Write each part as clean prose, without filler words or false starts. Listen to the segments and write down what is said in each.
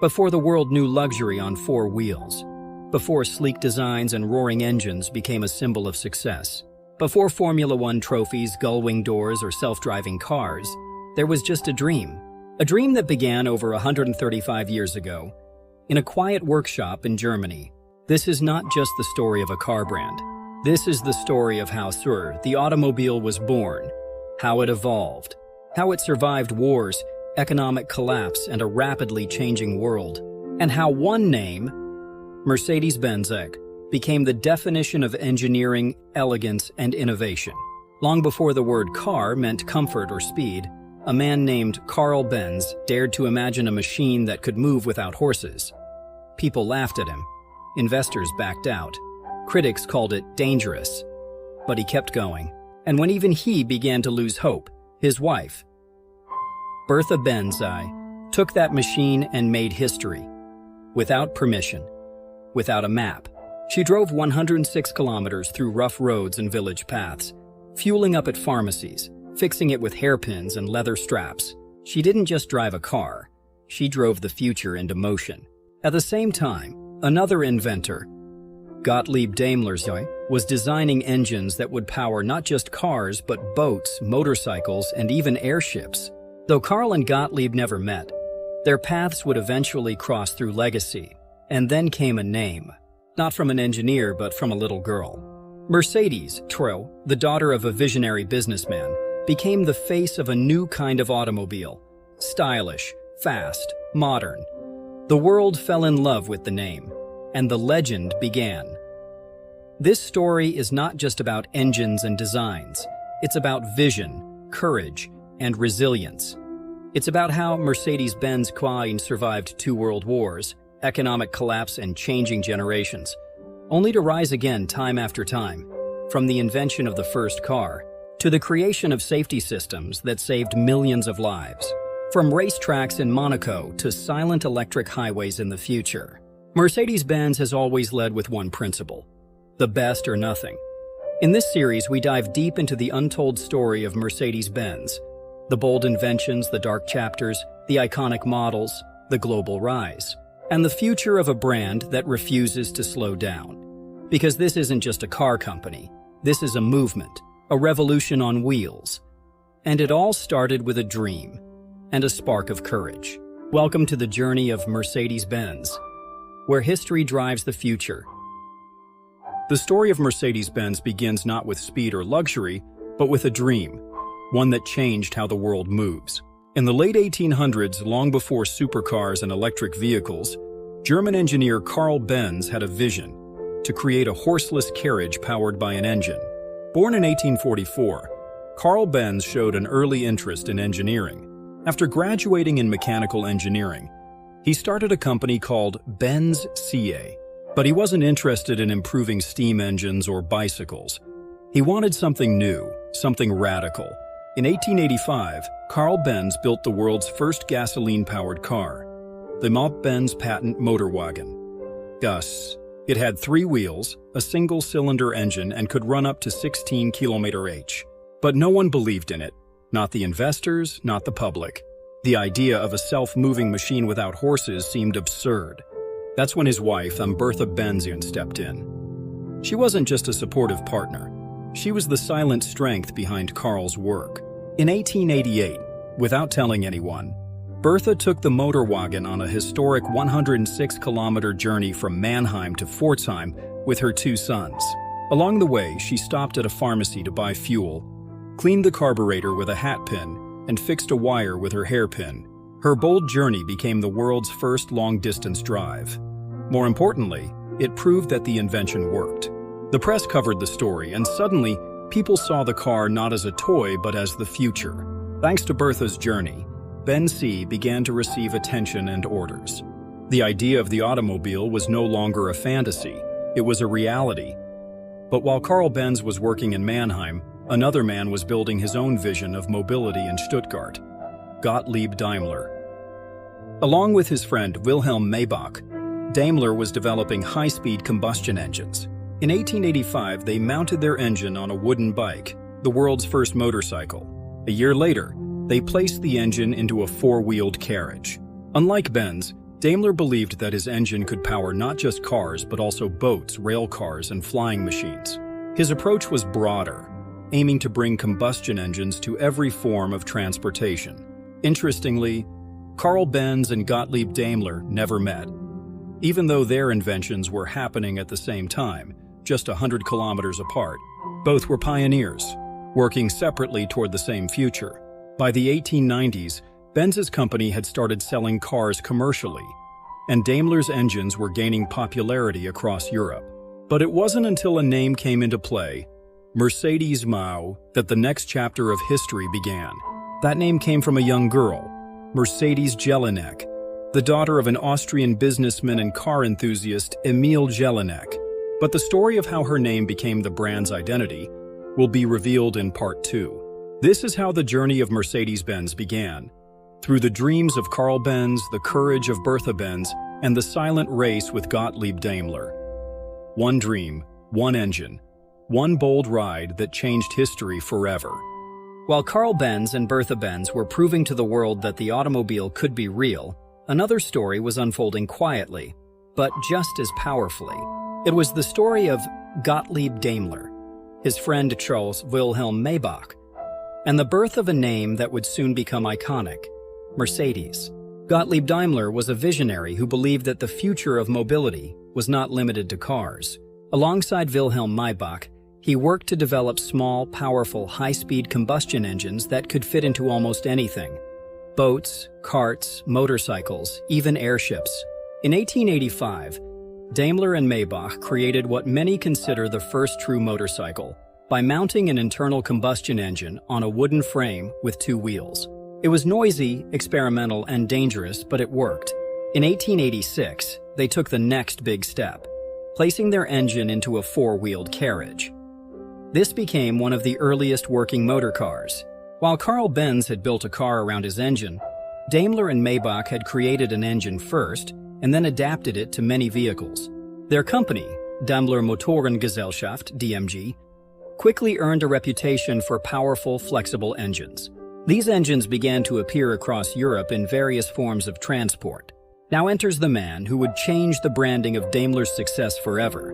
before the world knew luxury on four wheels, before sleek designs and roaring engines became a symbol of success, before Formula One trophies, gull-wing doors, or self-driving cars, there was just a dream that began over 135 years ago, in a quiet workshop in Germany. This is not just the story of a car brand. This is the story of how the automobile was born, how it evolved, how it survived wars, economic collapse, and a rapidly changing world, and how one name, Mercedes-Benz, became the definition of engineering, elegance, and innovation. Long before the word car meant comfort or speed, a man named Karl Benz dared to imagine a machine that could move without horses. People laughed at him. Investors backed out. Critics called it dangerous. But he kept going. And when even he began to lose hope, his wife, Bertha Benz, took that machine and made history. Without permission, without a map. She drove 106 kilometers through rough roads and village paths, fueling up at pharmacies, fixing it with hairpins and leather straps. She didn't just drive a car, she drove the future into motion. At the same time, another inventor, Gottlieb Daimler, was designing engines that would power not just cars but boats, motorcycles, and even airships. Though Karl and Gottlieb never met, their paths would eventually cross through legacy. And then came a name, not from an engineer but from a little girl. Mercedes, the daughter of a visionary businessman, became the face of a new kind of automobile. Stylish, fast, modern. The world fell in love with the name, and the legend began. This story is not just about engines and designs. It's about vision, courage, and resilience. It's about how Mercedes-Benz survived 2 world wars, economic collapse, and changing generations, only to rise again time after time, from the invention of the first car to the creation of safety systems that saved millions of lives, from racetracks in Monaco to silent electric highways in the future. Mercedes-Benz has always led with one principle: the best or nothing. In this series, we dive deep into the untold story of Mercedes-Benz, the bold inventions, the dark chapters, the iconic models, the global rise, and the future of a brand that refuses to slow down. Because this isn't just a car company, this is a movement, a revolution on wheels. And it all started with a dream and a spark of courage. Welcome to the journey of Mercedes-Benz, where history drives the future. The story of Mercedes-Benz begins not with speed or luxury, but with a dream, one that changed how the world moves. In the late 1800s, long before supercars and electric vehicles, German engineer Karl Benz had a vision to create a horseless carriage powered by an engine. Born in 1844, Karl Benz showed an early interest in engineering. After graduating in mechanical engineering, he started a company called Benz CA. But he wasn't interested in improving steam engines or bicycles. He wanted something new, something radical. In 1885, Karl Benz built the world's first gasoline-powered car, the Benz patent motorwagen. Gus. It had 3 wheels, a single-cylinder engine, and could run up to 16 km/h. But no one believed in it. Not the investors, not the public. The idea of a self-moving machine without horses seemed absurd. That's when his wife, Bertha Benz, stepped in. She wasn't just a supportive partner. She was the silent strength behind Karl's work. In 1888, without telling anyone, Bertha took the motorwagen on a historic 106-kilometer journey from Mannheim to Pforzheim with her 2 sons. Along the way, she stopped at a pharmacy to buy fuel, cleaned the carburetor with a hat pin, and fixed a wire with her hairpin. Her bold journey became the world's first long-distance drive. More importantly, it proved that the invention worked. The press covered the story, and suddenly, people saw the car not as a toy but as the future. Thanks to Bertha's journey, Benz began to receive attention and orders. The idea of the automobile was no longer a fantasy, it was a reality. But while Karl Benz was working in Mannheim, another man was building his own vision of mobility in Stuttgart: Gottlieb Daimler. Along with his friend Wilhelm Maybach, Daimler was developing high-speed combustion engines. In 1885, they mounted their engine on a wooden bike, the world's first motorcycle. A year later, they placed the engine into a 4-wheeled carriage. Unlike Benz, Daimler believed that his engine could power not just cars but also boats, rail cars, and flying machines. His approach was broader, aiming to bring combustion engines to every form of transportation. Interestingly, Karl Benz and Gottlieb Daimler never met, even though their inventions were happening at the same time, just 100 kilometers apart. Both were pioneers, working separately toward the same future. By the 1890s, Benz's company had started selling cars commercially, and Daimler's engines were gaining popularity across Europe. But it wasn't until a name came into play, Mercedes-Benz, that the next chapter of history began. That name came from a young girl, Mercedes Jelinek, the daughter of an Austrian businessman and car enthusiast, Emil Jelinek. But the story of how her name became the brand's identity will be revealed in Part 2. This is how the journey of Mercedes-Benz began. Through the dreams of Karl Benz, the courage of Bertha Benz, and the silent race with Gottlieb Daimler. One dream, one engine, one bold ride that changed history forever. While Karl Benz and Bertha Benz were proving to the world that the automobile could be real, another story was unfolding quietly, but just as powerfully. It was the story of Gottlieb Daimler, his friend Charles Wilhelm Maybach, and the birth of a name that would soon become iconic, Mercedes. Gottlieb Daimler was a visionary who believed that the future of mobility was not limited to cars. Alongside Wilhelm Maybach, he worked to develop small, powerful, high-speed combustion engines that could fit into almost anything: boats, carts, motorcycles, even airships. In 1885, Daimler and Maybach created what many consider the first true motorcycle by mounting an internal combustion engine on a wooden frame with two wheels. It was noisy, experimental, and dangerous, but it worked. In 1886, they took the next big step, placing their engine into a four-wheeled carriage. This became one of the earliest working motor cars. While Karl Benz had built a car around his engine, Daimler and Maybach had created an engine first and then adapted it to many vehicles. Their company, Daimler Motorengesellschaft (DMG), quickly earned a reputation for powerful, flexible engines. These engines began to appear across Europe in various forms of transport. Now enters the man who would change the branding of Daimler's success forever,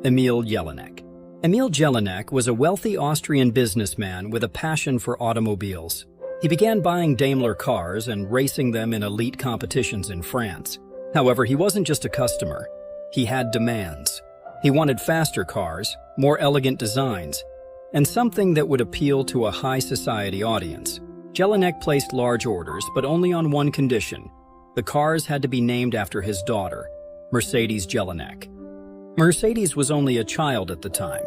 Emil Jelinek. Emil Jelinek was a wealthy Austrian businessman with a passion for automobiles. He began buying Daimler cars and racing them in elite competitions in France. However, he wasn't just a customer. He had demands. He wanted faster cars, more elegant designs, and something that would appeal to a high society audience. Jelinek placed large orders, but only on one condition. The cars had to be named after his daughter, Mercedes Jelinek. Mercedes was only a child at the time,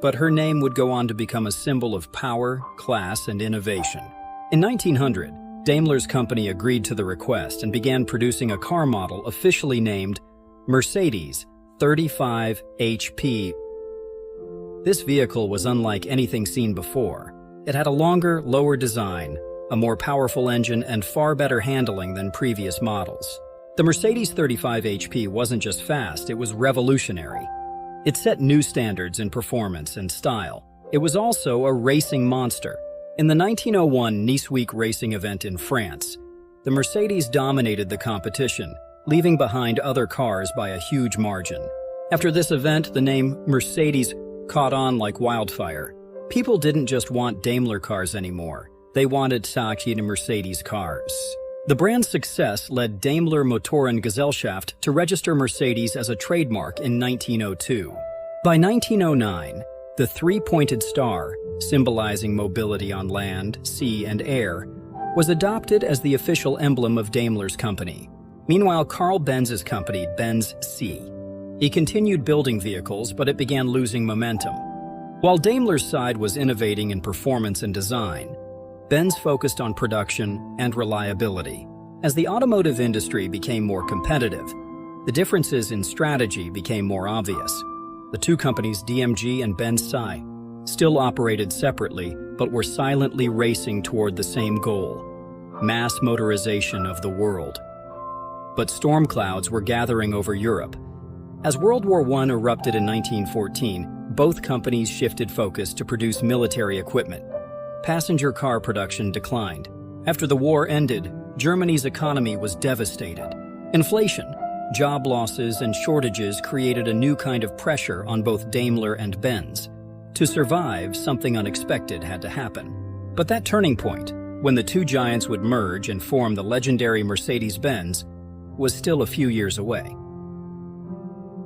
but her name would go on to become a symbol of power, class, and innovation. In 1900, Daimler's company agreed to the request and began producing a car model officially named Mercedes 35 HP. This vehicle was unlike anything seen before. It had a longer, lower design, a more powerful engine, and far better handling than previous models. The Mercedes 35 HP wasn't just fast, it was revolutionary. It set new standards in performance and style. It was also a racing monster. In the 1901 Nice Week racing event in France, the Mercedes dominated the competition, leaving behind other cars by a huge margin. After this event, the name Mercedes caught on like wildfire. People didn't just want Daimler cars anymore. They wanted Saki and Mercedes cars. The brand's success led Daimler Motorengesellschaft to register Mercedes as a trademark in 1902. By 1909, the three-pointed star, symbolizing mobility on land, sea, and air, was adopted as the official emblem of Daimler's company. Meanwhile, Karl Benz's company, Benz C. He continued building vehicles, but it began losing momentum. While Daimler's side was innovating in performance and design, Benz focused on production and reliability. As the automotive industry became more competitive, the differences in strategy became more obvious. The two companies, DMG and Benz Sci, still operated separately, but were silently racing toward the same goal: mass motorization of the world. But storm clouds were gathering over Europe. As World War I erupted in 1914, both companies shifted focus to produce military equipment. Passenger car production declined. After the war ended, Germany's economy was devastated. Inflation, job losses, and shortages created a new kind of pressure on both Daimler and Benz. To survive, something unexpected had to happen. But that turning point, when the two giants would merge and form the legendary Mercedes-Benz, was still a few years away.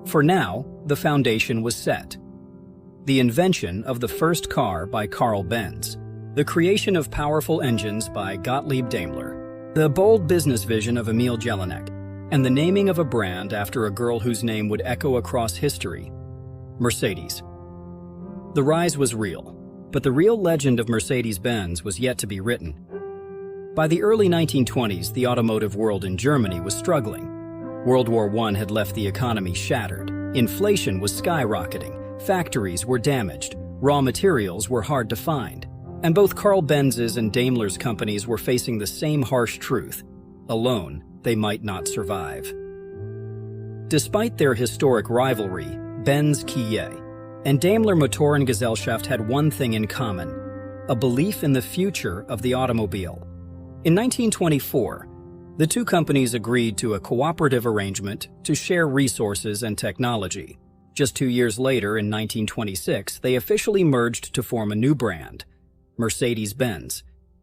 For now, the foundation was set. The invention of the first car by Karl Benz, the creation of powerful engines by Gottlieb Daimler, the bold business vision of Emil Jelinek, and the naming of a brand after a girl whose name would echo across history, Mercedes. The rise was real, but the real legend of Mercedes-Benz was yet to be written. By the early 1920s, the automotive world in Germany was struggling. World War I had left the economy shattered. Inflation was skyrocketing, factories were damaged, raw materials were hard to find, and both Karl Benz's and Daimler's companies were facing the same harsh truth: alone, they might not survive. Despite their historic rivalry, Benz Kieh and Daimler Motorengesellschaft had one thing in common: a belief in the future of the automobile. In 1924, the two companies agreed to a cooperative arrangement to share resources and technology. Just 2 years later, in 1926, they officially merged to form a new brand, Mercedes-Benz.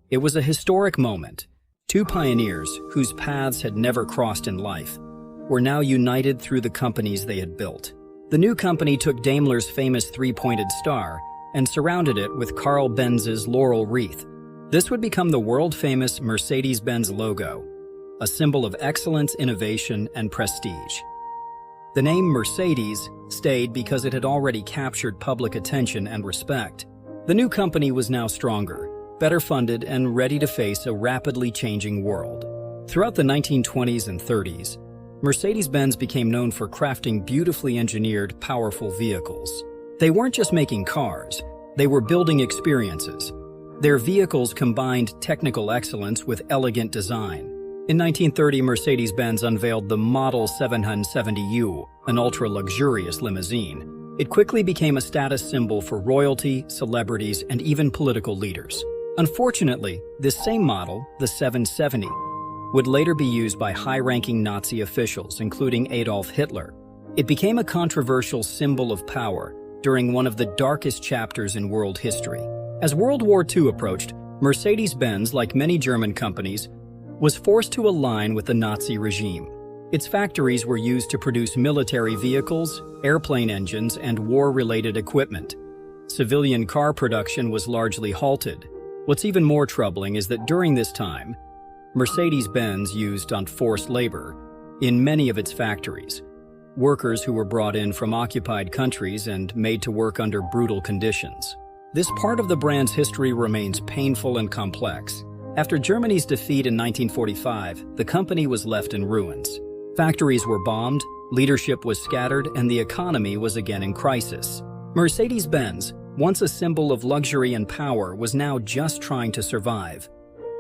It was a historic moment. Two pioneers, whose paths had never crossed in life, were now united through the companies they had built. The new company took Daimler's famous three-pointed star and surrounded it with Karl Benz's laurel wreath. This would become the world-famous Mercedes-Benz logo, a symbol of excellence, innovation, and prestige. The name Mercedes stayed because it had already captured public attention and respect. The new company was now stronger, better funded, and ready to face a rapidly changing world. Throughout the 1920s and 30s, Mercedes-Benz became known for crafting beautifully engineered, powerful vehicles. They weren't just making cars, they were building experiences. Their vehicles combined technical excellence with elegant design. In 1930, Mercedes-Benz unveiled the Model 770U, an ultra-luxurious limousine. It quickly became a status symbol for royalty, celebrities, and even political leaders. Unfortunately, this same model, the 770, would later be used by high-ranking Nazi officials, including Adolf Hitler. It became a controversial symbol of power during one of the darkest chapters in world history. As World War II approached, Mercedes-Benz, like many German companies, was forced to align with the Nazi regime. Its factories were used to produce military vehicles, airplane engines, and war-related equipment. Civilian car production was largely halted. What's even more troubling is that during this time, Mercedes-Benz used forced labor in many of its factories, workers who were brought in from occupied countries and made to work under brutal conditions. This part of the brand's history remains painful and complex. After Germany's defeat in 1945, the company was left in ruins. Factories were bombed, leadership was scattered, and the economy was again in crisis. Mercedes-Benz, once a symbol of luxury and power, was now just trying to survive.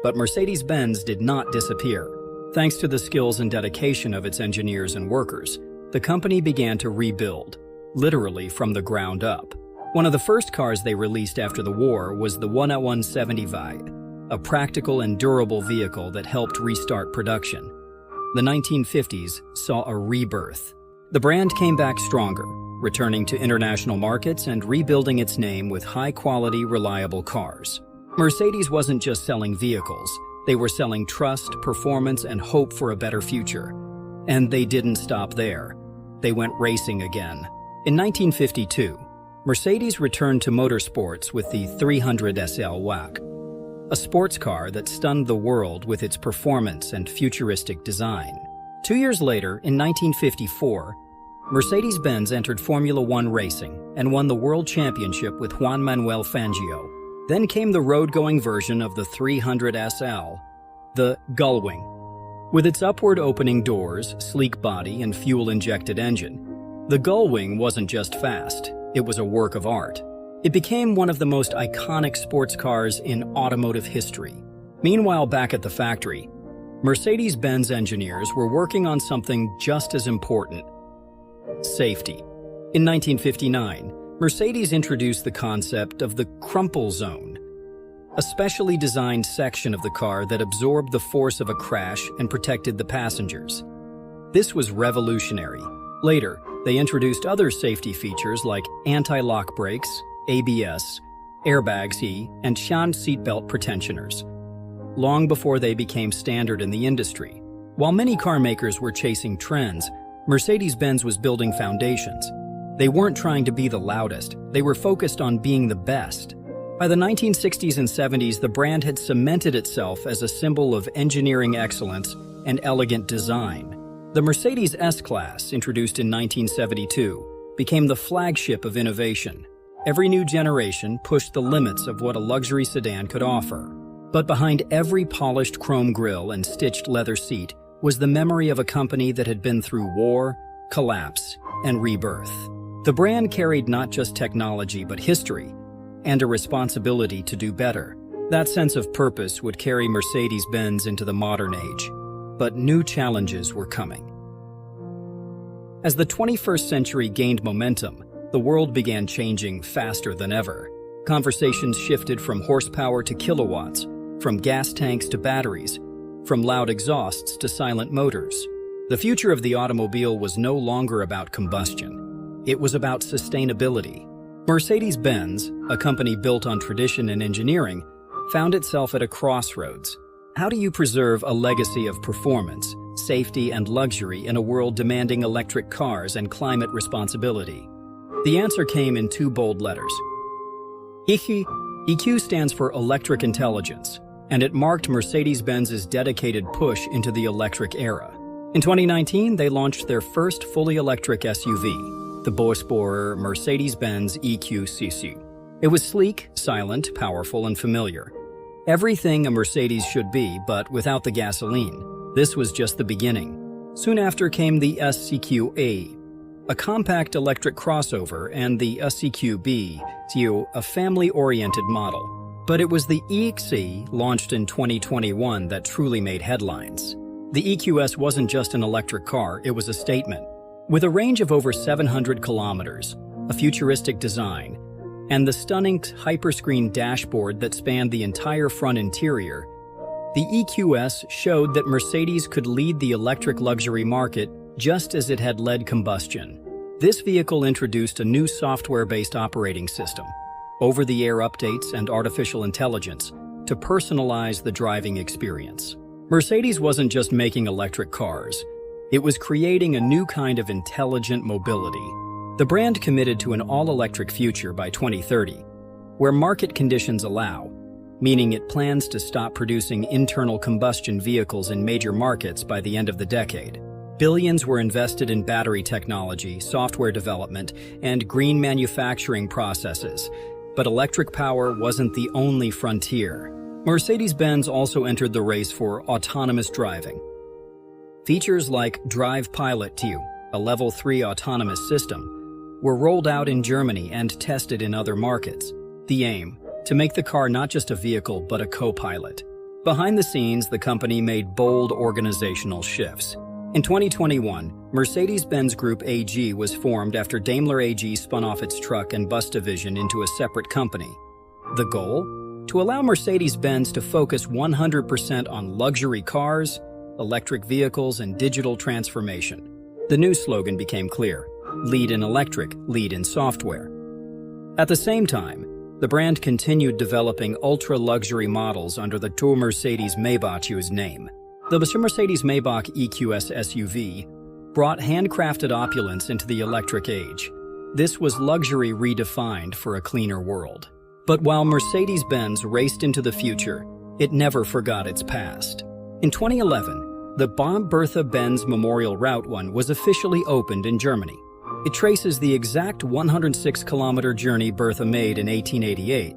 But Mercedes-Benz did not disappear. Thanks to the skills and dedication of its engineers and workers, the company began to rebuild, literally from the ground up. One of the first cars they released after the war was the 170 a practical and durable vehicle that helped restart production. The 1950s saw a rebirth. The brand came back stronger, returning to international markets and rebuilding its name with high-quality, reliable cars. Mercedes wasn't just selling vehicles, they were selling trust, performance, and hope for a better future. And they didn't stop there. They went racing again. In 1952, Mercedes returned to motorsports with the 300 SL WAC, a sports car that stunned the world with its performance and futuristic design. 2 years later, in 1954, Mercedes-Benz entered Formula One racing and won the World Championship with Juan Manuel Fangio. Then came the road-going version of the 300 SL, the Gullwing. With its upward opening doors, sleek body, and fuel-injected engine, the Gullwing wasn't just fast, it was a work of art. It became one of the most iconic sports cars in automotive history. Meanwhile, back at the factory, Mercedes-Benz engineers were working on something just as important: safety. In 1959, Mercedes introduced the concept of the crumple zone, a specially designed section of the car that absorbed the force of a crash and protected the passengers. This was revolutionary. Later, they introduced other safety features like anti-lock brakes, ABS, airbags, and child seatbelt pretensioners, long before they became standard in the industry. While many car makers were chasing trends, Mercedes-Benz was building foundations. They weren't trying to be the loudest, they were focused on being the best. By the 1960s and 70s, the brand had cemented itself as a symbol of engineering excellence and elegant design. The Mercedes S-Class, introduced in 1972, became the flagship of innovation. Every new generation pushed the limits of what a luxury sedan could offer. But behind every polished chrome grille and stitched leather seat was the memory of a company that had been through war, collapse, and rebirth. The brand carried not just technology but history, and a responsibility to do better. That sense of purpose would carry Mercedes-Benz into the modern age. But new challenges were coming. As the 21st century gained momentum, the world began changing faster than ever. Conversations shifted from horsepower to kilowatts, from gas tanks to batteries, from loud exhausts to silent motors. The future of the automobile was no longer about combustion. It was about sustainability. Mercedes-Benz, a company built on tradition and engineering, found itself at a crossroads. How do you preserve a legacy of performance, safety, and luxury in a world demanding electric cars and climate responsibility? The answer came in two bold letters. EQ stands for electric intelligence, and it marked Mercedes-Benz's dedicated push into the electric era. In 2019, they launched their first fully electric SUV, the boss-borer Mercedes-Benz EQCC. It was sleek, silent, powerful, and familiar. Everything a Mercedes should be, but without the gasoline. This was just the beginning. Soon after came the SCQ-A, a compact electric crossover, and the SCQ-B, a family-oriented model. But it was the EXE, launched in 2021, that truly made headlines. The EQS wasn't just an electric car, it was a statement. With a range of over 700 kilometers, a futuristic design, and the stunning hyperscreen dashboard that spanned the entire front interior, the EQS showed that Mercedes could lead the electric luxury market just as it had led combustion. This vehicle introduced a new software-based operating system, over-the-air updates, and artificial intelligence to personalize the driving experience. Mercedes wasn't just making electric cars, it was creating a new kind of intelligent mobility. The brand committed to an all-electric future by 2030, where market conditions allow, meaning it plans to stop producing internal combustion vehicles in major markets by the end of the decade. Billions were invested in battery technology, software development, and green manufacturing processes, but electric power wasn't the only frontier. Mercedes-Benz also entered the race for autonomous driving. Features like Drive Pilot 2, a Level 3 autonomous system, were rolled out in Germany and tested in other markets. The aim, to make the car not just a vehicle but a co-pilot. Behind the scenes, the company made bold organizational shifts. In 2021, Mercedes-Benz Group AG was formed after Daimler AG spun off its truck and bus division into a separate company. The goal? To allow Mercedes-Benz to focus 100% on luxury cars, electric vehicles, and digital transformation. The new slogan became clear: lead in electric, lead in software. At the same time, the brand continued developing ultra-luxury models under the two Mercedes-Maybach's name. The Mercedes-Maybach EQS SUV brought handcrafted opulence into the electric age. This was luxury redefined for a cleaner world. But while Mercedes-Benz raced into the future, it never forgot its past. In 2011, the Bertha Benz Memorial Route 1 was officially opened in Germany. It traces the exact 106-kilometer journey Bertha made in 1888,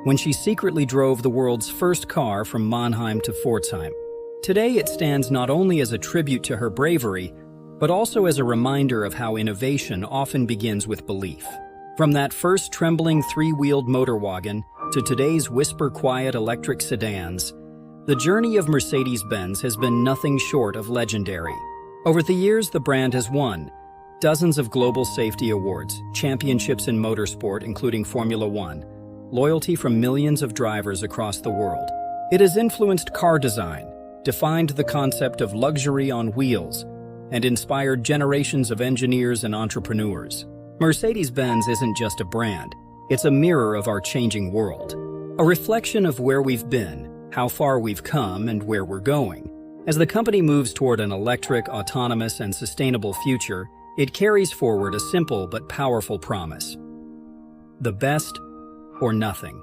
when she secretly drove the world's first car from Mannheim to Pforzheim. Today, it stands not only as a tribute to her bravery, but also as a reminder of how innovation often begins with belief. From that first trembling three-wheeled motor wagon to today's whisper-quiet electric sedans, the journey of Mercedes-Benz has been nothing short of legendary. Over the years, the brand has won dozens of global safety awards, championships in motorsport including Formula One, loyalty from millions of drivers across the world. It has influenced car design, defined the concept of luxury on wheels, and inspired generations of engineers and entrepreneurs. Mercedes-Benz isn't just a brand, it's a mirror of our changing world. A reflection of where we've been, how far we've come, and where we're going. As the company moves toward an electric, autonomous, and sustainable future, it carries forward a simple but powerful promise: the best or nothing.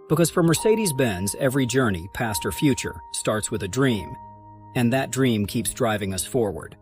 Because for Mercedes-Benz, every journey, past or future, starts with a dream, and that dream keeps driving us forward.